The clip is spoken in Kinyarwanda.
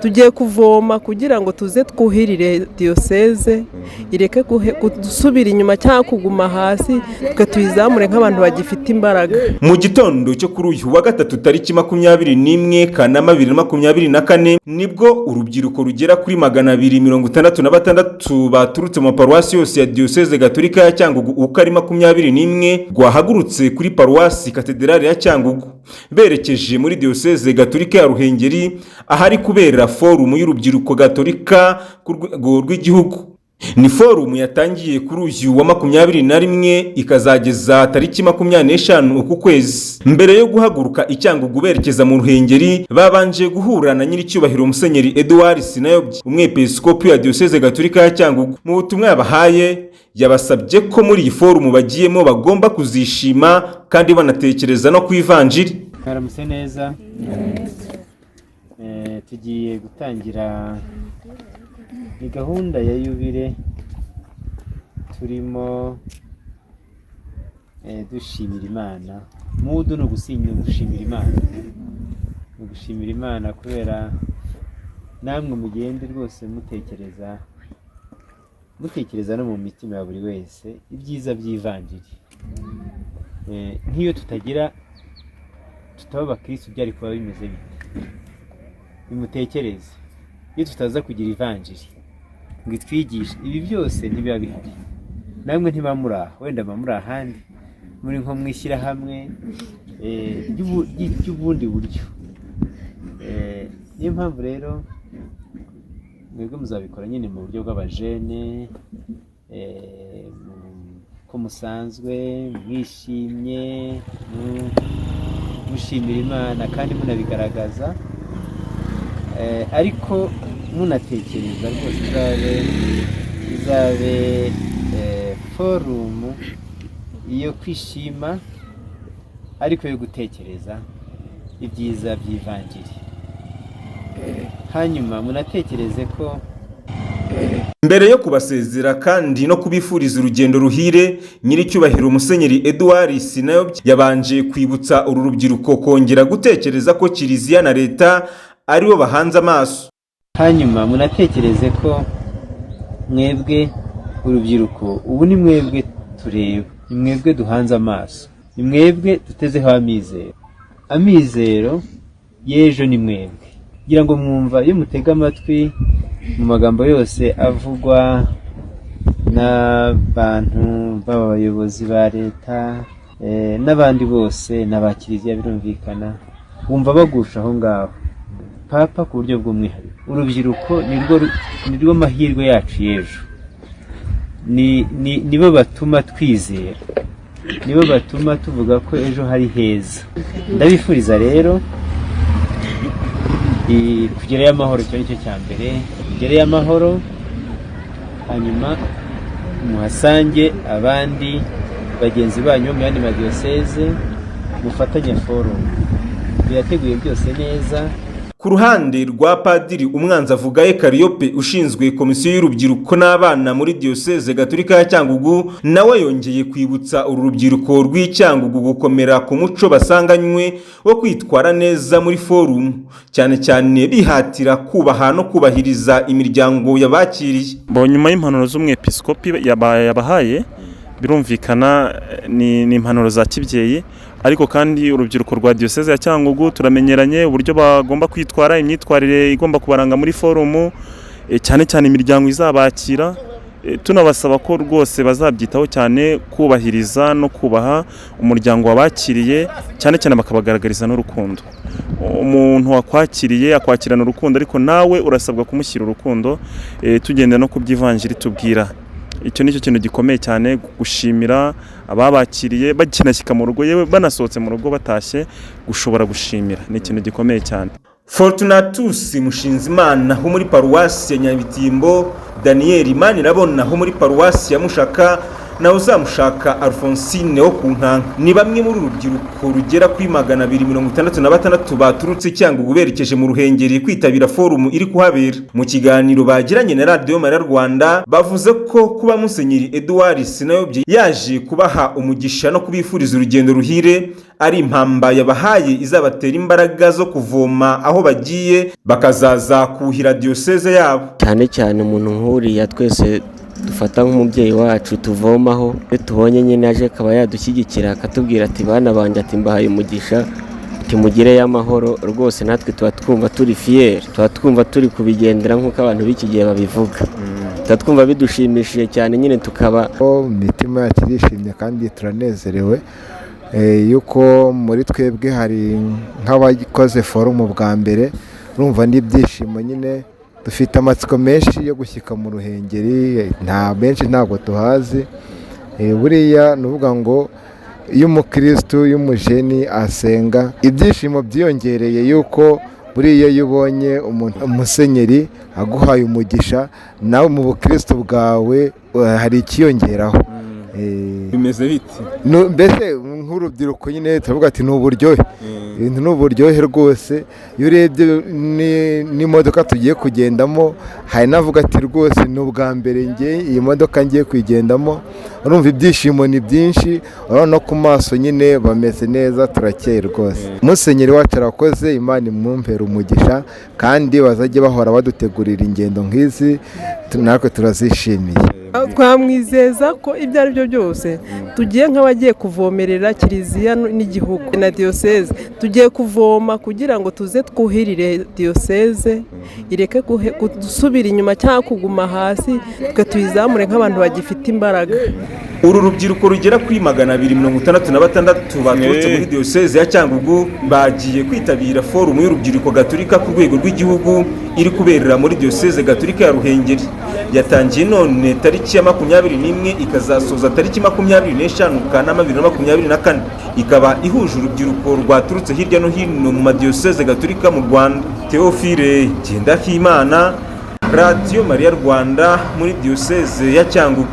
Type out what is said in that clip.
tugiye kuvoma kugira ngo tuze twuhirire diyoseze ireke gusubira inyuma cyangwa kuguma hasi twe tuyizamure nk'abantu bagifite imbaraga. Mu gitondo cyo kuri uyu wa gatatu tariki 21 Kanama 2024 nibwo urubyiruko rugera kuri 266 baturutse mu paruwasi yose ya diyoseze gatolika ya Cyangugu uko ari 21 rwahagurutse kuri paruwasi katedrali ya Cyangugu berekeje muri diyoseze gatolika ya Ruhengeri ahari kubera forumu y'urubyiruko gatolika ku rwego rw'igihugu. Ni forumu yatangiye kuri uyu wa 21 ikazageza tariki 25 uku kwezi. Mbere yo guhaguruka Icyangugu berekeza mu Ruhengeri babanje guhura na nyiricyubahiro Musenyeri Edouard Sinayobye umwepiskopi wa diyoseze gatolika ya Cyangugu. Mu butumwa yabahaye yabasabye ko muri iyi forumu bagiyemo bagomba kuzishima kandi banatekereza no kwivanjiri. Karamuse neza, tugiye gutangira ni gahunda ya yubile turimo dushimira Imana. Mudu no gushimira Imana kubera namwe mugende rwose mutekereza no mu mitima ya buri wese ibyiza by'ivanjiri. Nk'iyo tutaba abakristo byari kuba bimeze bite? Bimutekereze iyo tutaza kugira ivanjiri ngo itwigishe ibi byose ntibiba bihari. Namwe ntibamura wenda bamura ahandi muri nko mwishyira hamwe y'ubundi buryo. Niyo mpamvu rero mwebwe muzabikora nyine mu buryo bw'abajene ko musanzwe mwishimye mushimira Imana kandi munabigaragaza, ariko munatekereza rwose izabe forumu iyo kwishima ariko yo gutekereza ibyiza by'ivanjiri. Hanyuma munatekereze ko mbere yo kubasezera kandi no kubifuriza urugendo ruhire, nyiricyubahiro Musenyeri Edouard Sinayobye yabanje kwibutsa uru rubyiruko kongera gutekereza ko Kiliziya na leta aribo bahanze amaso. Hanyuma munatekereze ko mwebwe urubyiruko ubu ni mwebwe tureba, ni mwebwe duhanze amaso, ni mwebwe dutezeho amizero y'ejo ni mwebwe. Kugira ngo mwumva iyo mutega amatwi mu magambo yose avugwa n'abantu b'abayobozi ba leta n'abandi bose n'aba Kiliziya birumvikana, wumva bagusha aho ngaho papa ku buryo bw'umwihariko. Urubyiruko nirwo mahirwe yacu y'ejo, nibo batuma twizera, nibo batuma tuvuga ko ejo hari heza. Ndabifuriza rero kugerayo amahoro, icyo nicyo cya mbere, kugerayo amahoro. Hanyuma muhasange abandi bagenzi banyu mu yandi madiyoseze, mufatanye forumu, birateguye byose neza. Ku ruhande rwa Padiri Umwanzavugaye Calliope ushinzwe komisiyo y'urubyiruko n'abana muri diyoseze gatolika ya Cyangugu, nawe yongeye kwibutsa uru rubyiruko rw'Icyangugu gukomera ku muco basanganywe wo kwitwara neza muri forumu, cyane cyane bihatira kubaha no kubahiriza imiryango yabakiriye. Nyuma y'impanuro z'umwepiskopi yabahaye birumvikana ni impanuro za kibyeyi, ariko kandi urubyiruko rwa diyoseze ya Cyangugu turamenyeranye uburyo bagomba kwitwara, imyitwarire igomba kubaranga muri forumu, cyane cyane imiryango izabakira. Tunabasaba ko rwose bazabyitaho cyane, kubahiriza no kubaha umuryango wabakiriye, cyane cyane bakabagaragariza n'urukundo. Umuntu wakwakiriye akwakirana urukundo, ariko nawe urasabwa kumushyira urukundo, tugende no kubyivanjiri tubwira. Icyo nicyo kintu gikomeye cyane, gushimira ababakiriye bakinashyika mu rugo, yewe banasohotse mu rugo batashye, gushobora gushimira ni ikintu gikomeye cyane. Fortunatus Mushinzimana ho muri paruwasi ya Nyabitimbo, Daniel Manirabona ho muri paruwasi ya Mushaka na Uzamushaka Alphonsine wo ku Nkanka. Ni bamwe muri urubyiruko rugera kuri 266 baturutse Cyangugu berekeje mu Ruhengeri kwitabira forum iri kuhabera. Mu kiganiro bagiranye na Radio Mariya Rwanda bavuze ko kuba Musenyeri Edouard Sinayobye yaje kubaha umugisha no kubifuriza urugendo ruhire ari impamba yabahaye izabatera imbaraga zo kuvoma aho bagiye bakazaza kuhira diocese yabo. Cyane cyane umuntu nk'uriya twese dufata nk'umubyeyi wacu tuvomaho, iyo tubonye nyine aje akaba yadushyigikira akatubwira ati bana banjye ati mbahaye umugisha timugire amahoro, rwose natwe tuba twumva turi fier, tuba twumva turi kubigendera nk'uko abantu b'iki gihe babivuga, tuba twumva bidushimishije cyane nyine tukaba imitima yacu irishimye kandi turanezerewe yuko muri twebwe hari nk'abakoze forumu bwa mbere, urumva n'ibyishimo nyine dufite amatsiko menshi yo gushyika mu Ruhengeri, nta benshi ntabwo tuhazi. Buriya nuvuga ngo iyo umukristo y'umujeni asenga ibyishimo byiyongereye yuko buriya iyo ubonye umusenyeri aguhaye umugisha nawe mu bukristo bwawe hari ikiyongeraho. Bimeze biti mbese nk'urubyiruko nyine turavuga ati ni uburyohe, ibintu ni uburyohe rwose. Iyo urebye n'imodoka tugiye kugendamo hari navuga ati rwose ni ubwa mbere ngiye iyi modoka ngiye kuyigendamo, urumva ibyishimo ni byinshi, urabona ku maso nyine bameze neza, turakeye rwose. Musenyeri wacu arakoze, Imana imwumvera umugisha kandi bazajya bahora badutegurira ingendo nk'izi, natwe turazishimiye. Twamwizeza ko ibyo ari byo byose tugiye nk'abagiye kuvomerera kiliziya n'igihugu na diocese, tugiye kuvoma kugira ngo tuze twuhirire diocese ireke gusubira inyuma cyangwa kuguma hasi, twe tuyizamure nk'abantu bagifite imbaraga. Uru rubyiruko rugera kuri 266 baturutse muri diocese ya Cyangugu bagiye kwitabira forum y'urubyiruko gaturika ku rwego rw'igihugu iri kuberera muri diocese gaturika ya Ruhengeri. Yatangiye none tariki ya 21 ikazasoza tariki 25 Kanama 2024, ikaba ihuje urubyiruko rwaturutse hirya no hino mu madiocese gaturika mu Rwanda. Theophile Gendahimana, Radio Mariya Rwanda muri diocese ya Cyangugu.